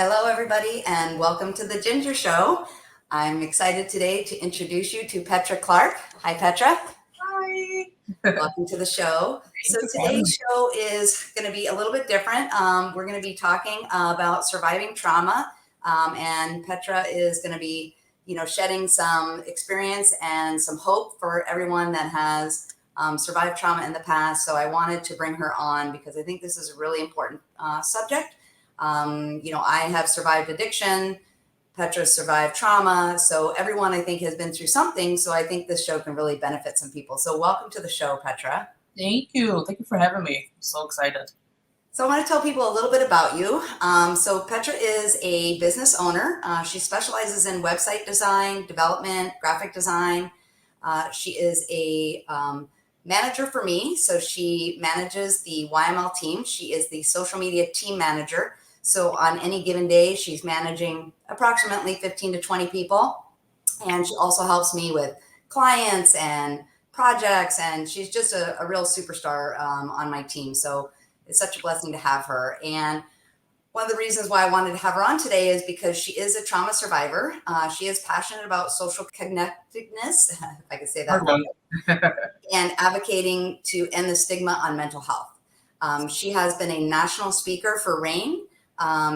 Hello, everybody, and welcome to the Ginger Show. I'm excited today to introduce you to Petra Clark. Hi, Petra. Hi. Welcome to the show. So today's show is going to be a little bit different. We're going to be talking about surviving trauma, and Petra is going to be, shedding some experience and some hope for everyone that has survived trauma in the past. So I wanted to bring her on because I think this is a really important subject. I have survived addiction. Petra survived trauma. So everyone, I think, has been through something. So I think this show can really benefit some people. So welcome to the show, Petra. Thank you. Thank you for having me. I'm so excited. So I want to tell people a little bit about you. So Petra is a business owner. She specializes in website design, development, graphic design. She is a manager for me. So she manages the YML team. She is the social media team manager. So on any given day, she's managing approximately 15 to 20 people. And she also helps me with clients and projects. And she's just a real superstar on my team. So it's such a blessing to have her. And one of the reasons why I wanted to have her on today is because she is a trauma survivor. She is passionate about social connectedness, if I could say that, and advocating to end the stigma on mental health. She has been a national speaker for RAIN.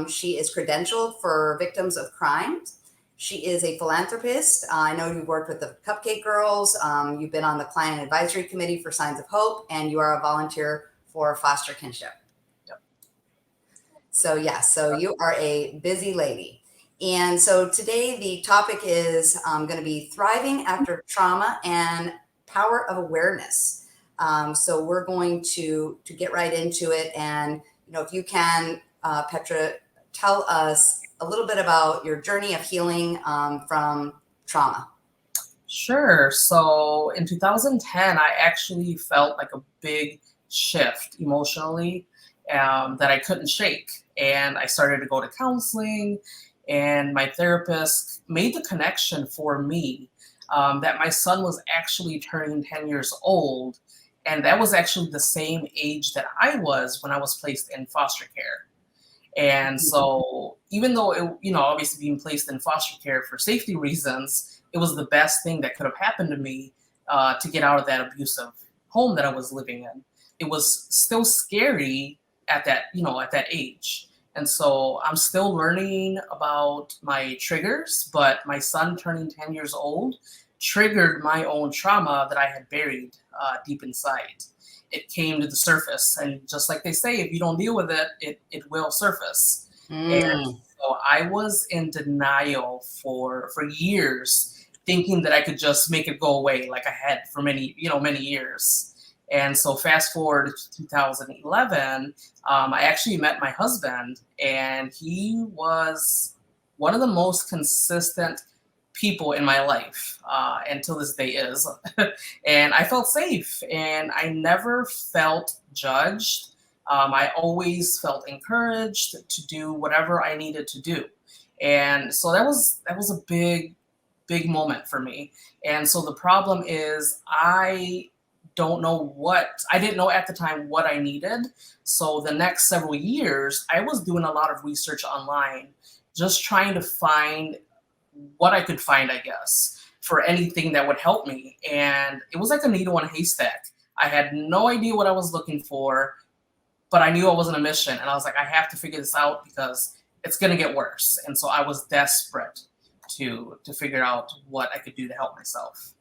She is credentialed for victims of crimes. She is a philanthropist. I know you've worked with the Cupcake Girls. You've been on the Client Advisory Committee for Signs of Hope, and you are a volunteer for foster kinship. Yep. So you are a busy lady. And so today the topic is going to be thriving after trauma and power of awareness. So we're going to get right into it. And, if you can, Petra, tell us a little bit about your journey of healing from trauma. Sure. So in 2010, I actually felt like a big shift emotionally that I couldn't shake. And I started to go to counseling, and my therapist made the connection for me that my son was actually turning 10 years old. And that was actually the same age that I was when I was placed in foster care. And so even though obviously being placed in foster care for safety reasons, it was the best thing that could have happened to me to get out of that abusive home that I was living in. It was still scary at that age. And so I'm still learning about my triggers, but my son turning 10 years old triggered my own trauma that I had buried deep inside. It came to the surface, and just like they say, if you don't deal with it, it will surface. And so I was in denial for years, thinking that I could just make it go away like I had for many years. And so fast forward to 2011, I actually met my husband, and he was one of the most consistent people in my life, and till this day is. And I felt safe, and I never felt judged. I always felt encouraged to do whatever I needed to do. And so that was a big moment for me. And so the problem is I didn't know at the time what I needed. So the next several years, I was doing a lot of research online, just trying to find what I could find, I guess, for anything that would help me. And it was like a needle in a haystack. I had no idea what I was looking for, but I knew I was on a mission. And I was like, I have to figure this out because it's going to get worse. And so I was desperate to figure out what I could do to help myself.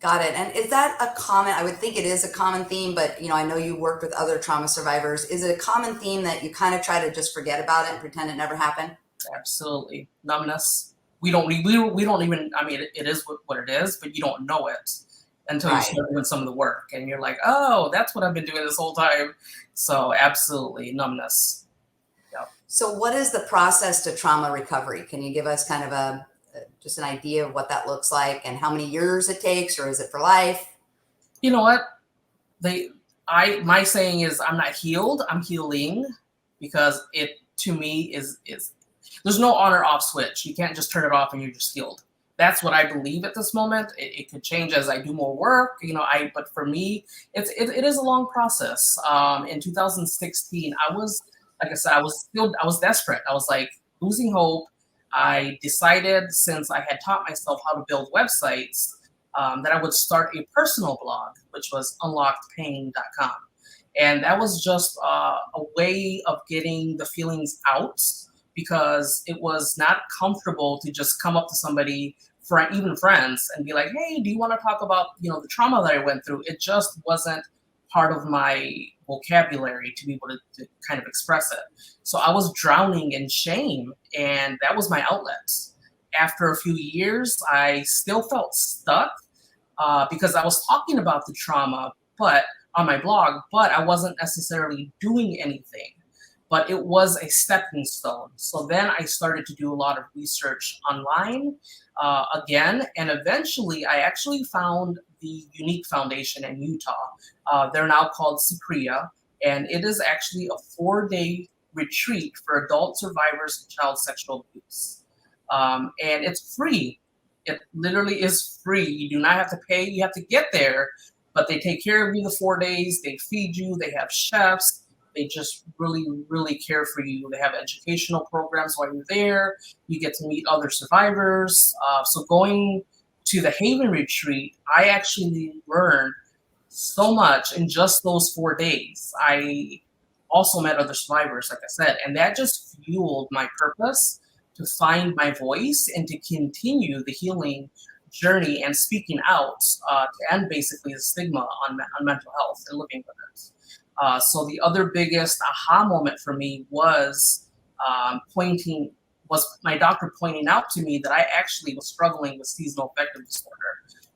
Got it. And is that I would think it is a common theme, but I know you worked with other trauma survivors. Is it a common theme that you kind of try to just forget about it and pretend it never happened? Absolutely. Numbness. We don't even, it is what it is, but you don't know it until you start doing some of the work, and you're like, oh, that's what I've been doing this whole time. So absolutely, numbness. Yep. So what is the process to trauma recovery? Can you give us kind of just an idea of what that looks like and how many years it takes, or is it for life? You know what? My saying is I'm not healed, I'm healing, because it to me is there's no on or off switch. You can't just turn it off and you're just healed. That's what I believe at this moment. It could change as I do more work, but for me, it is a long process. In 2016, I was like I said, I was desperate. I was like losing hope. I decided, since I had taught myself how to build websites, that I would start a personal blog, which was unlockedpain.com. And that was just a way of getting the feelings out, because it was not comfortable to just come up to somebody, even friends, and be like, hey, do you want to talk about, the trauma that I went through? It just wasn't part of my vocabulary to be able to kind of express it. So I was drowning in shame, and that was my outlet. After a few years, I still felt stuck, because I was talking about the trauma, but on my blog, but I wasn't necessarily doing anything. But it was a stepping stone. So then I started to do a lot of research online, again, and eventually I actually found the Unique Foundation in Utah. They're now called Supriya, and it is actually a 4-day retreat for adult survivors of child sexual abuse. And it's free. It literally is free. You do not have to pay. You have to get there, but they take care of you the 4 days. They feed you. They have chefs. They just really, really care for you. They have educational programs while you're there. You get to meet other survivors. So going to the Haven retreat, I actually learned so much in just those 4 days. I also met other survivors, like I said, and that just fueled my purpose to find my voice and to continue the healing journey and speaking out, to end basically the stigma on mental health and living with it. So the other biggest aha moment for me was my doctor pointing out to me that I actually was struggling with seasonal affective disorder,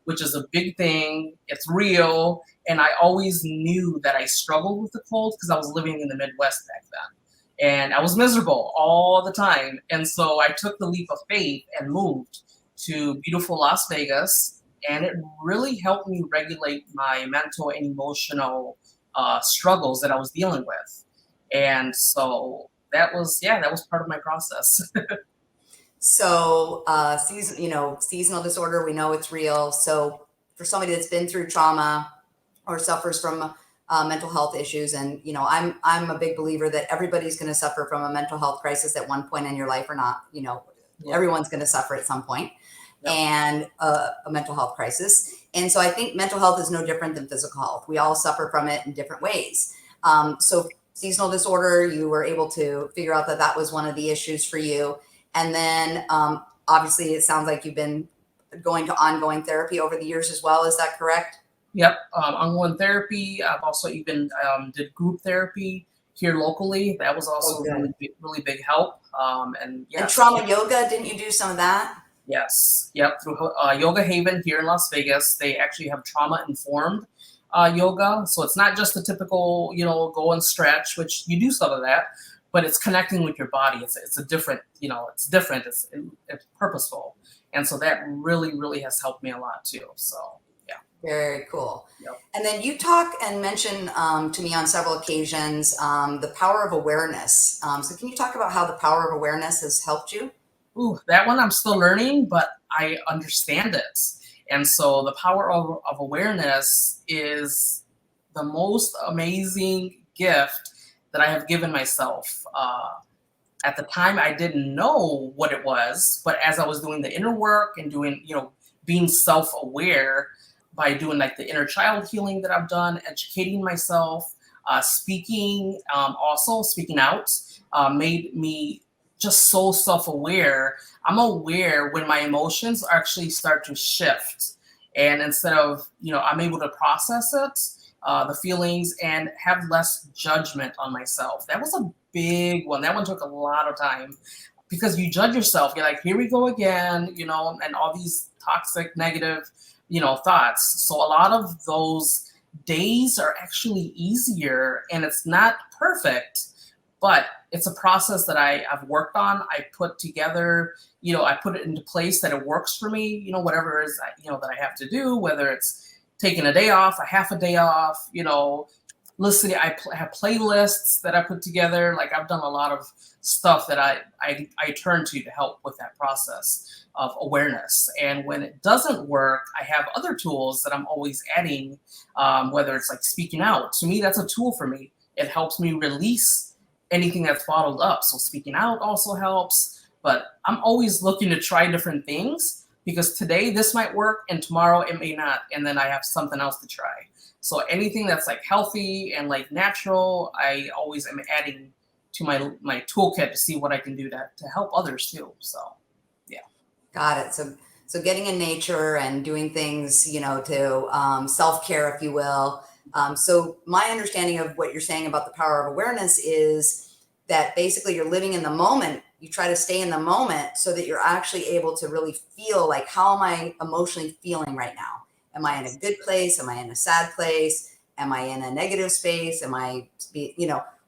which is a big thing. It's real, and I always knew that I struggled with the cold because I was living in the Midwest back then, and I was miserable all the time. And so I took the leap of faith and moved to beautiful Las Vegas, and it really helped me regulate my mental and emotional struggles that I was dealing with. And so that was part of my process. So, seasonal disorder, we know it's real. So, for somebody that's been through trauma or suffers from mental health issues, and I'm a big believer that everybody's going to suffer from a mental health crisis at one point in your life, or not. Yeah. Everyone's going to suffer at some point, Yep. and a mental health crisis. And so, I think mental health is no different than physical health. We all suffer from it in different ways. So, seasonal disorder, you were able to figure out that that was one of the issues for you. And then obviously it sounds like you've been going to ongoing therapy over the years as well. Is that correct? Yep. Ongoing therapy. I've also even did group therapy here locally. That was also really big help. And yeah. And trauma yoga, didn't you do some of that? Yes. Yep. Through Yoga Haven here in Las Vegas, they actually have trauma informed yoga. So it's not just the typical, go and stretch, which you do some of that, but it's connecting with your body. It's a different, it's different. It's purposeful. And so that really, really has helped me a lot too. So yeah. Very cool. Yep. And then you talk and mention to me on several occasions the power of awareness. So can you talk about how the power of awareness has helped you? Ooh, that one I'm still learning, but I understand it. And so the power of awareness is the most amazing gift that I have given myself. At the time, I didn't know what it was, but as I was doing the inner work and doing, being self-aware by doing like the inner child healing that I've done, educating myself, speaking out, made me just so self-aware. I'm aware when my emotions actually start to shift. And instead of, I'm able to process it, the feelings, and have less judgment on myself. That was a big one. That one took a lot of time because you judge yourself. You're like, here we go again, and all these toxic, negative, thoughts. So a lot of those days are actually easier, and it's not perfect, but it's a process that I've worked on. I put together, I put it into place that it works for me, whatever it is, that I have to do, whether it's taking a day off, a half a day off, listening. I have playlists that I put together. Like I've done a lot of stuff that I turn to help with that process of awareness. And when it doesn't work, I have other tools that I'm always adding, whether it's like speaking out. To me, that's a tool for me. It helps me release anything that's bottled up. So speaking out also helps. But I'm always looking to try different things because today this might work and tomorrow it may not. And then I have something else to try. So anything that's like healthy and like natural, I always am adding to my toolkit to see what I can do to help others too. So yeah. Got it. So getting in nature and doing things, to self-care, if you will. So my understanding of what you're saying about the power of awareness is that basically you're living in the moment. You try to stay in the moment so that you're actually able to really feel like, how am I emotionally feeling right now? Am I in a good place? Am I in a sad place? Am I in a negative space? Am I,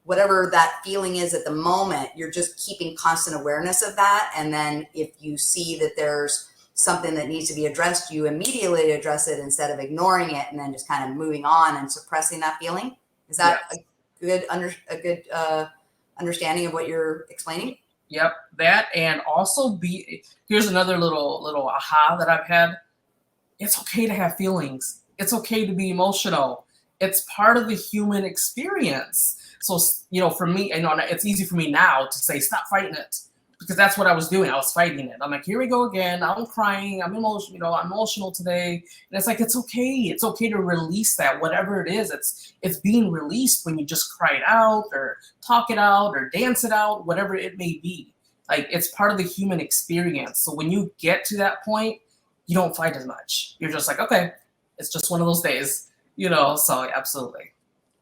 whatever that feeling is at the moment, you're just keeping constant awareness of that. And then if you see that there's something that needs to be addressed, you immediately address it instead of ignoring it and then just kind of moving on and suppressing that feeling. Is that Yes. a good understanding of what you're explaining? Yep. That, and also here's another little aha that I've had. It's okay to have feelings. It's okay to be emotional. It's part of the human experience. So, for me, it's easy for me now to say, stop fighting it, because that's what I was doing. I was fighting it. I'm like, here we go again. I'm crying. I'm emotional. I'm emotional today. And it's like, it's okay. It's okay to release that, whatever it is. It's being released when you just cry it out or talk it out or dance it out, whatever it may be. Like, it's part of the human experience. So when you get to that point, you don't fight as much. You're just like, okay, it's just one of those days, so absolutely.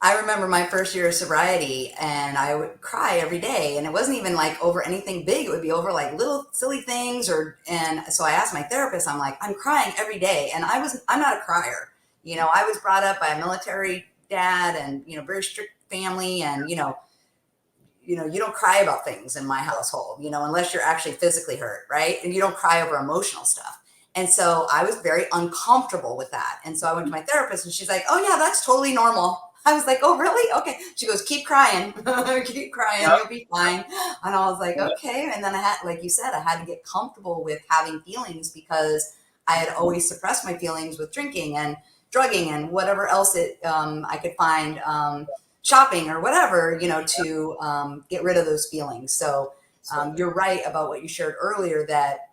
I remember my first year of sobriety and I would cry every day, and it wasn't even like over anything big. It would be over like little silly things and so I asked my therapist, I'm like, I'm crying every day. And I'm not a crier. I was brought up by a military dad and, very strict family. And, you don't cry about things in my household, unless you're actually physically hurt. Right. And you don't cry over emotional stuff. And so I was very uncomfortable with that. And so I went to my therapist and she's like, oh yeah, that's totally normal. I was like, oh really? Okay. She goes, keep crying, keep crying. Yep. You'll be fine. And I was like, Yep. okay. And then I had, like you said, I had to get comfortable with having feelings because I had always suppressed my feelings with drinking and drugging and whatever else I could find, shopping or whatever, to get rid of those feelings. So you're right about what you shared earlier, that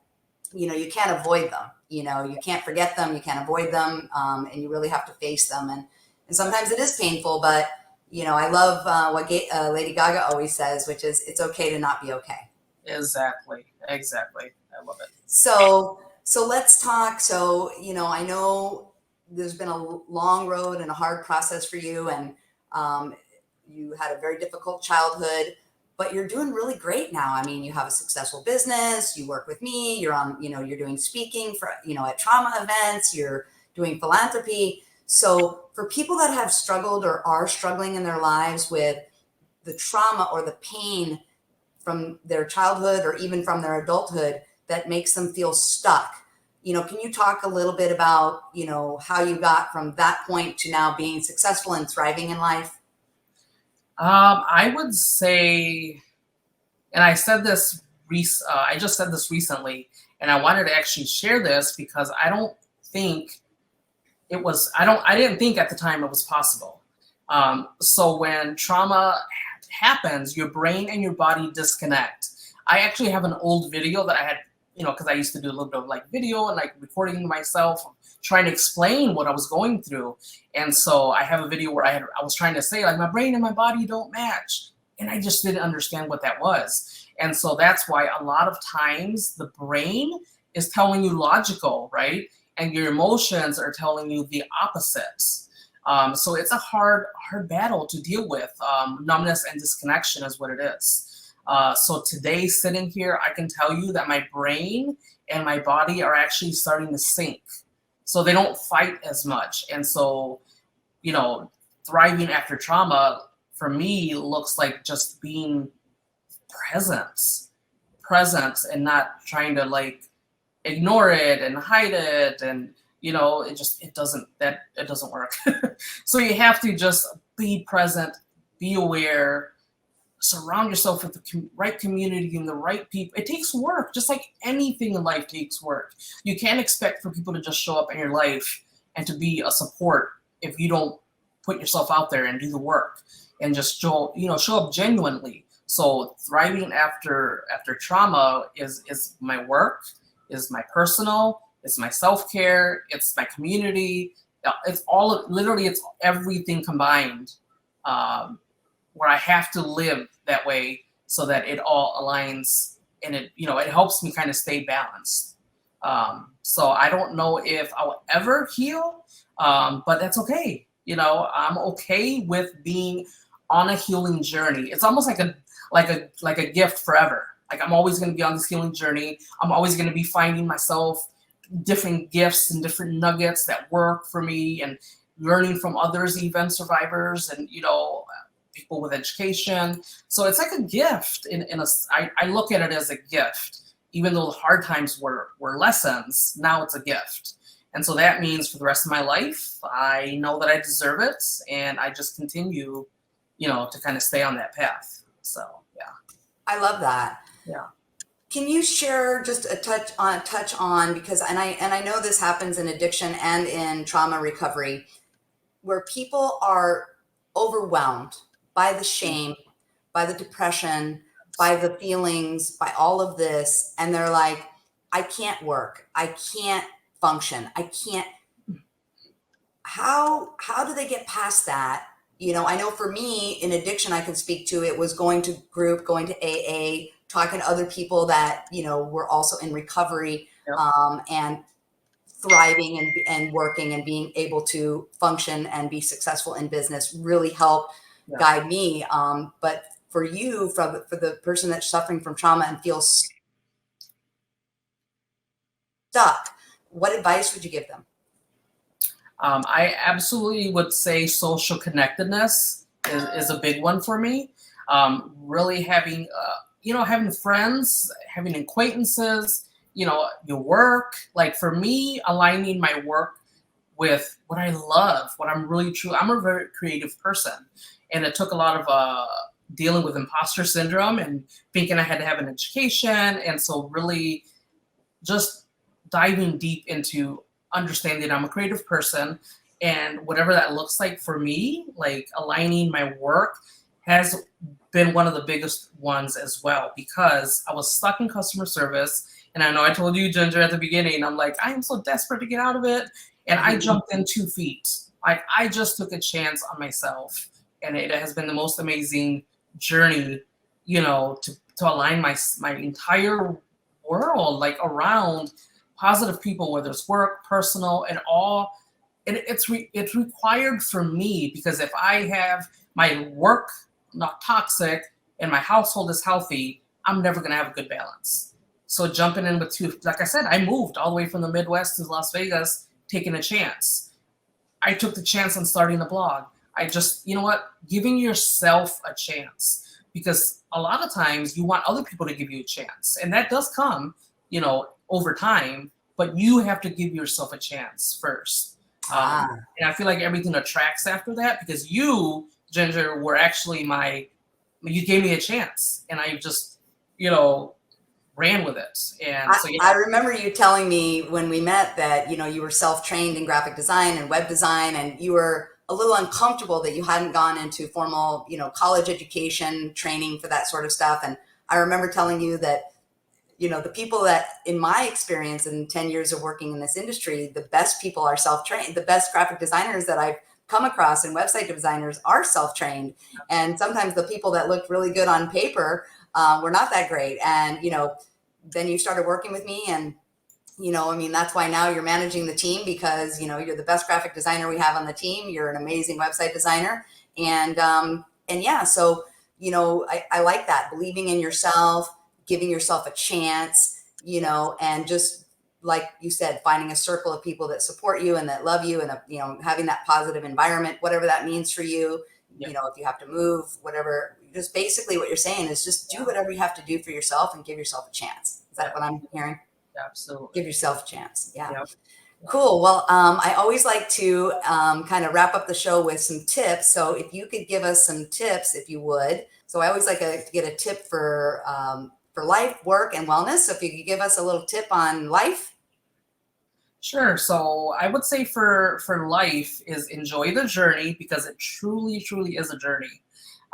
you can't avoid them. You can't forget them, you can't avoid them, and you really have to face them. And sometimes it is painful, but I love what Lady Gaga always says, which is, it's okay to not be okay. Exactly. I love it. So let's talk. So, I know there's been a long road and a hard process for you, and you had a very difficult childhood, but you're doing really great now. I mean, you have a successful business, you work with me, you're on, you're doing speaking for, at trauma events, you're doing philanthropy. So for people that have struggled or are struggling in their lives with the trauma or the pain from their childhood or even from their adulthood that makes them feel stuck, can you talk a little bit about, how you got from that point to now being successful and thriving in life? I would say, and I said this, I just said this recently, and I wanted to actually share this because I didn't think at the time it was possible. So when trauma happens, your brain and your body disconnect. I actually have an old video that I had, because I used to do a little bit of like video and like recording myself, trying to explain what I was going through. And so I have a video where I was trying to say like my brain and my body don't match. And I just didn't understand what that was. And so that's why a lot of times the brain is telling you logical, right? And your emotions are telling you the opposites. So it's a hard battle to deal with. Numbness and disconnection is what it is. So today, sitting here, I can tell you that my brain and my body are actually starting to sync. So they don't fight as much. And so, thriving after trauma for me looks like just being present and not trying to like ignore it and hide it. And, it doesn't work. So you have to just be present, be aware, surround yourself with the right community and the right people. It takes work, just like anything in life takes work. You can't expect for people to just show up in your life and to be a support if you don't put yourself out there and do the work and just show up genuinely. So thriving after trauma is my work, is my personal, it's my self-care, it's my community. It's literally it's everything combined, um, where I have to live that way so that it all aligns, and it helps me kind of stay balanced. So I don't know if I'll ever heal, but that's okay. I'm okay with being on a healing journey. It's almost like a gift forever. Like I'm always going to be on this healing journey. I'm always going to be finding myself different gifts and different nuggets that work for me, and learning from others, event survivors, and people with education. So it's like a gift. I look at it as a gift, even though the hard times were lessons. Now it's a gift, and so that means for the rest of my life, I know that I deserve it, and I just continue, to kind of stay on that path. So yeah. I love that. Yeah. Can you share just a touch on, because I know this happens in addiction and in trauma recovery, where people are overwhelmed by the shame, by the depression, by the feelings, by all of this, and they're like, I can't work, I can't function, I can't. How do they get past that? I know for me in addiction, I can speak to it was going to group, going to AA, talking to other people that were also in recovery, Yep. and thriving and working and being able to function and be successful in business really helped Yeah. guide me. But for you, for the person that's suffering from trauma and feels stuck, what advice would you give them? I absolutely would say social connectedness is a big one for me. Really having friends, having acquaintances, your work. Like for me, aligning my work with what I love, what I'm really true. I'm a very creative person, and it took a lot of dealing with imposter syndrome and thinking I had to have an education, and so really just diving deep into understanding I'm a creative person, and whatever that looks like for me, like aligning my work has been one of the biggest ones as well, because I was stuck in customer service. And I know I told you, Ginger, at the beginning, I'm like, I am so desperate to get out of it. And I jumped in 2 feet. Like I just took a chance on myself. And it has been the most amazing journey, to align my entire world like around positive people, whether it's work, personal, and all. It's required for me, because if I have my work not toxic and my household is healthy, I'm never going to have a good balance. So jumping in with two, like I said, I moved all the way from the Midwest to Las Vegas, taking a chance. I took the chance on starting a blog. I just, giving yourself a chance, because a lot of times you want other people to give you a chance, and that does come, over time, but you have to give yourself a chance first. And I feel like everything attracts after that, because you, Ginger, were actually you gave me a chance, and I just, ran with it. And so, yeah. I remember you telling me when we met that, you were self-trained in graphic design and web design, and you were a little uncomfortable that you hadn't gone into formal, college education training for that sort of stuff. And I remember telling you that, the people that, in my experience in 10 years of working in this industry, the best people are self-trained. The best graphic designers that I've come across and website designers are self-trained. And sometimes the people that looked really good on paper were not that great. And, then you started working with me, and, that's why now you're managing the team, because, you're the best graphic designer we have on the team. You're an amazing website designer. And yeah, so, I like that, believing in yourself, giving yourself a chance, and just like you said, finding a circle of people that support you and that love you, and, having that positive environment, whatever that means for you. Yep. If you have to move, whatever, just basically what you're saying is just do whatever you have to do for yourself and give yourself a chance. Is that what I'm hearing? Absolutely. Give yourself a chance. Yeah. Yep. Cool. Well, I always like to kind of wrap up the show with some tips. So if you could give us some tips, if you would. So I always like to get a tip for life, work, and wellness. So if you could give us a little tip on life. Sure. So I would say for life is enjoy the journey, because it truly, truly is a journey.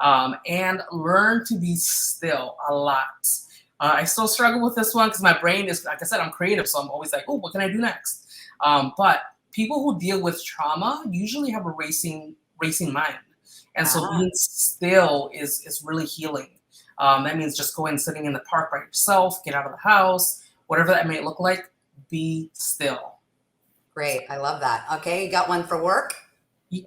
and learn to be still a lot. I still struggle with this one because my brain is, like I said, I'm creative, so I'm always like, oh, what can I do next? But people who deal with trauma usually have a racing mind, and so Ah, being still is really healing. That means just going and sitting in the park by yourself, get out of the house, whatever that may look like. Be still. great. I love that. Okay, you got one for work?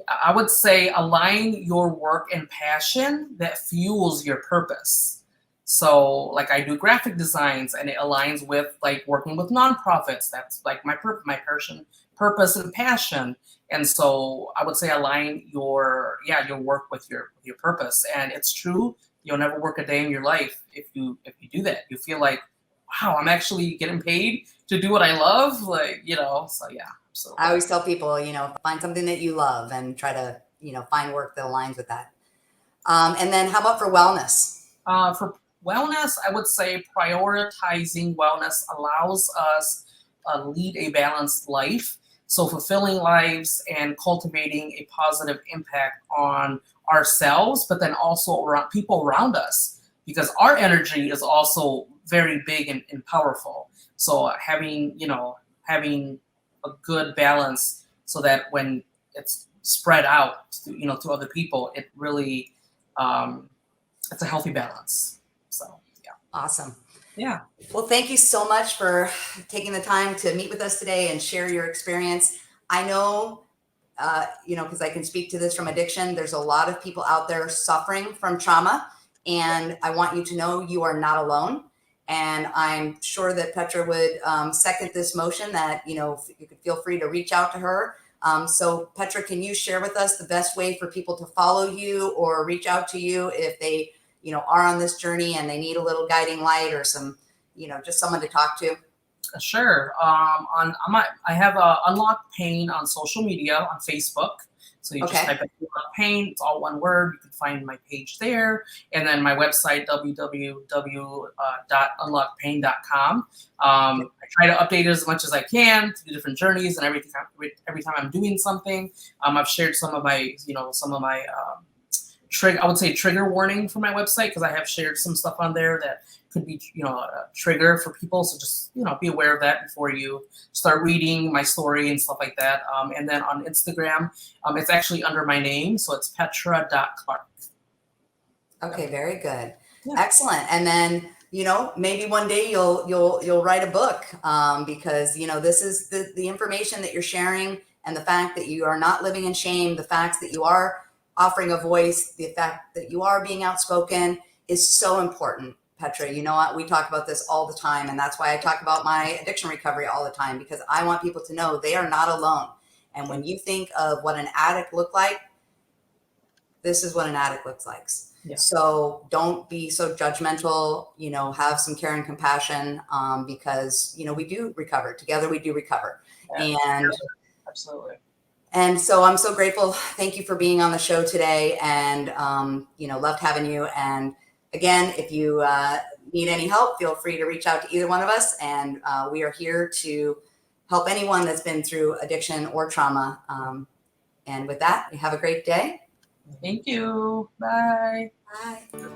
I would say align your work and passion that fuels your purpose. So, like I do graphic designs, and it aligns with like working with nonprofits. That's like my purpose, and passion. And so, I would say align your work with your purpose. And it's true. You'll never work a day in your life if you do that. You feel like, wow, I'm actually getting paid to do what I love. Like, so yeah, I absolutely. always tell people, find something that you love and try to, find work that aligns with that. And then how about for wellness? For wellness, I would say prioritizing wellness allows us lead a balanced life. So fulfilling lives and cultivating a positive impact on ourselves, but then also around people around us, because our energy is also very big and powerful. So having a good balance so that when it's spread out to other people, it really um, it's a healthy balance. So yeah. Awesome. Yeah. Well, thank you so much for taking the time to meet with us today and share your experience. I know, because I can speak to this from addiction, there's a lot of people out there suffering from trauma. And I want you to know you are not alone. And I'm sure that Petra would second this motion that, you could feel free to reach out to her. So, Petra, can you share with us the best way for people to follow you or reach out to you if they, are on this journey and they need a little guiding light or some, just someone to talk to? Sure. I have Unlock Pain on social media on Facebook. So you just Okay. type in Unlock Pain. It's all one word. You can find my page there, and then my website www.unlockpain.com. I try to update it as much as I can through different journeys and everything. Every time I'm doing something, I've shared some of my I would say trigger warning for my website, because I have shared some stuff on there that could be, a trigger for people. So just, be aware of that before you start reading my story and stuff like that. And then on Instagram, it's actually under my name. So it's petra.clark. Okay, very good. Yeah. Excellent. And then, maybe one day you'll write a book, because, this is the information that you're sharing, and the fact that you are not living in shame, the fact that you are offering a voice, the fact that you are being outspoken is so important. Petra, you know what? We talk about this all the time, and that's why I talk about my addiction recovery all the time, because I want people to know they are not alone. And when you think of what an addict looked like, this is what an addict looks like. Yeah. So don't be so judgmental, have some care and compassion, because, we do recover together. We do recover. Yeah. And, Absolutely. and so I'm so grateful. Thank you for being on the show today, and, loved having you. And again, if you need any help, feel free to reach out to either one of us. And we are here to help anyone that's been through addiction or trauma. And with that, you have a great day. Thank you. Bye. Bye.